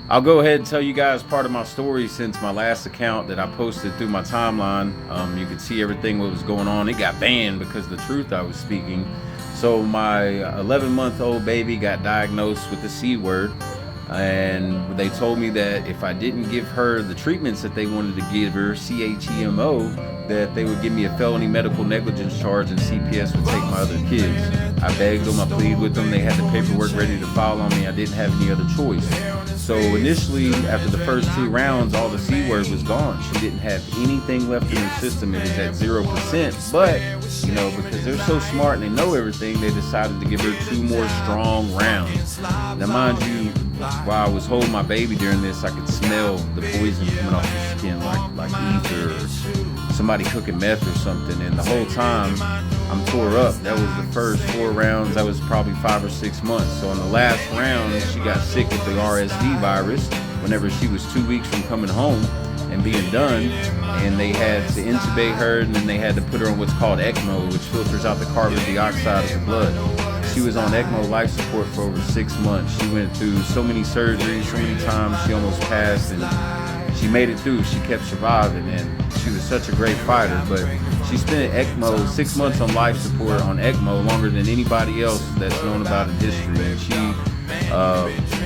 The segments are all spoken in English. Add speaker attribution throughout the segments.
Speaker 1: I'll go ahead and tell you guys part of my story since my last account that I posted through my timeline. You could see everything what was going on. It got banned because of the truth I was speaking. So my 11-month-old baby got diagnosed with the C word, and they told me that if I didn't give her the treatments that they wanted to give her, CHEMO, that they would give me a felony medical negligence charge and CPS would take my other kids. I begged them, I pleaded with them, they had the paperwork ready to file on me. I didn't have any other choice. So initially, after the first 2 rounds, all the C word was gone. She didn't have anything left in her system. It was at 0%. But, because they're so smart and they know everything, they decided to give her 2 more strong rounds. Now, mind you, while I was holding my baby during this, I could smell the poison coming off her skin, like ether or somebody cooking meth or something. And the whole time, I'm tore up. That was the first 4 rounds. That was probably 5 or 6 months. So in the last round, she got sick with the RSV virus whenever she was 2 weeks from coming home and being done. And they had to intubate her, and then they had to put her on what's called ECMO, which filters out the carbon dioxide of the blood. She was on ECMO life support for over 6 months. She went through so many surgeries, so many times. She almost passed, and she made it through. She kept surviving, and she was such a great fighter. But she spent ECMO 6 months on life support on ECMO, longer than anybody else that's known about in history. And she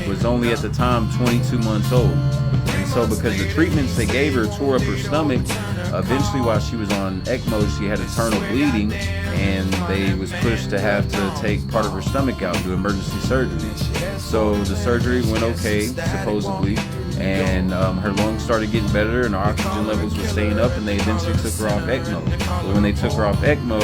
Speaker 1: was only at the time 22 months old. And so because the treatments they gave her tore up her stomach, eventually while she was on ECMO, she had internal bleeding, and they was pushed to have to take part of her stomach out and do emergency surgery. So the surgery went okay, supposedly, and her lungs started getting better and her oxygen levels were staying up, and they eventually took her off ECMO. But when they took her off ECMO,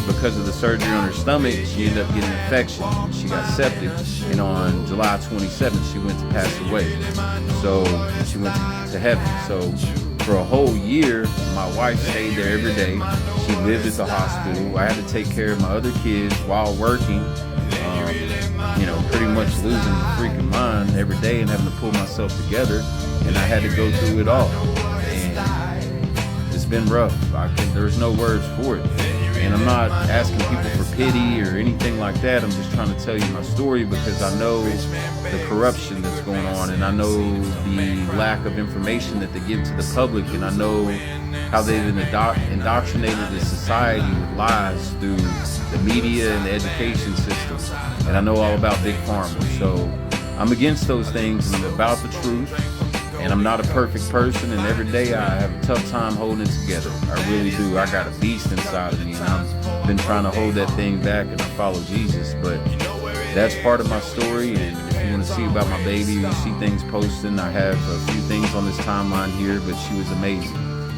Speaker 1: because of the surgery on her stomach, she ended up getting an infection. She got septic, and on July 27th, she went to pass away. So she went to heaven. So for a whole year, my wife stayed there every day. She lived at the hospital. I had to take care of my other kids while working, pretty much losing the freaking mind every day and having to pull myself together. And I had to go through it all. And it's been rough. There's no words for it. And I'm not asking people for pity or anything like that. I'm just trying to tell you my story because I know the corruption that's going on, and I know the lack of information that they give to the public, and I know how they've indoctrinated the society with lies through the media and the education system. And I know all about Big Pharma. So I'm against those things, and I'm about the truth. And I'm not a perfect person, and every day I have a tough time holding it together. I really do. I got a beast inside of me, and I've been trying to hold that thing back, and I follow Jesus. But that's part of my story, and if you want to see about my baby, you see things posting. I have a few things on this timeline here, but she was amazing.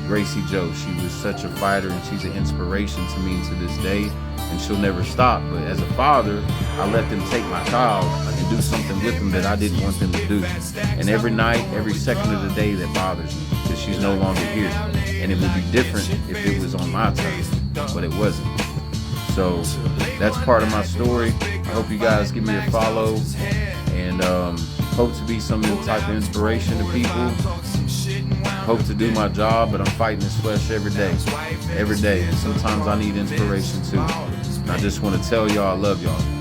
Speaker 1: Gracie Joe, she was such a fighter, and she's an inspiration to me to this day, and she'll never stop. But as a father, I let them take my child and do something with them that I didn't want them to do. And every night, every second of the day, that bothers me because she's no longer here. And it would be different if it was on my terms, but it wasn't. So that's part of my story. I hope you guys give me a follow, and hope to be some type of inspiration to people. Hope to do my job, but I'm fighting this flesh every day. Every day. And sometimes I need inspiration too. And I just want to tell y'all I love y'all.